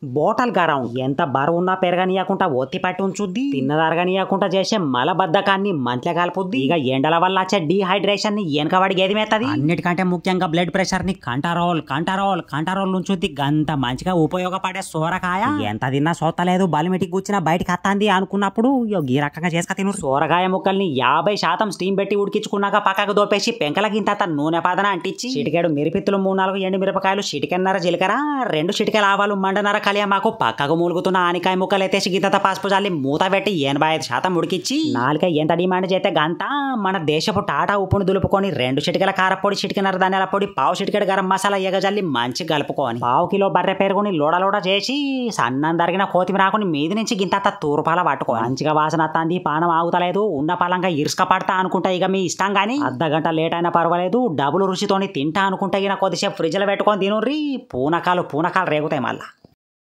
Bottle గారం ఎంత బరువున్నా పెరగనీయకుండా ఒత్తి పట్టి ఉంచుద్ది, తిన్నదరగనీయకుండా చేసే మలబద్ధకాన్ని మంట్లే కలుపుద్ది. ఇక ఎండల వల్ల వచ్చే డీహైడ్రేషన్ ని వెనకబడి గేదిమేత్తది. అన్నిటికంటే ముఖ్యంగా బ్లడ్ ప్రెషర్ ని కంట్రోల్ ఉంచుద్ది. గంత మంచిగా ఉపయోగపడే సోరకాయ ఎంత తిన్నా సోతలేదు, బలిమిటికి కూర్చున్నా బయటకి వస్తుంది అనుకున్నప్పుడు ఈ రకంగా చేసుక తిను. సోరకాయ ముక్కల్ని 50% స్టీమ్ పెట్టి ఉడికించుకున్నాక పక్కకు దోపేసి పెంకలకి ఇంత నూనె పాదన అంటించి చిటికెడు మిరిపిత్తులు 3-4 ఎండు మిరపకాయలు, చిటికెన్నర జీలకర్ర, 2 చిటికెల ఆవాలు, మండనర కలియమాకు, పక్కకు మూలుగుతున్న ఆనికాయ ముక్కలు ఎత్తేసి గిత్త పసుపు జల్లి మూత పెట్టి 85% ఉడికిచ్చి నాలుక ఎంత డిమాండ్ చేస్తే గంత మన దేశపు టాటా ఉప్పును దులుపుకొని 2 చిటికెల కారపొడి, చిటికెన్నర ధనియాల పొడి, పావు చిటికెడు గరం మసాలా ఎగజల్లి మంచి కలుపుకొని పావు కిలో బర్రె పెరుగుని లోడ చేసి సన్నం తరిగిన కొత్తిమీరాకుని మీది నుంచి గింత తూర్పాల పట్టుకో. మంచిగా వాసన వస్తుంది, పానం ఆగుతలేదు, ఉన్న పలంగా ఇరుసుక పడతా అనుకుంటా ఇక మీ ఇష్టం. గానీ అర్ధగంట లేట్ అయినా పర్వాలేదు, డబుల్ రుచితోని తింటా అనుకుంటా ఇక కొద్దిసేపు ఫ్రిడ్జ్ లో పెట్టుకొని తినుర్రి. పూనకాలు రేగుతాయి మళ్ళా.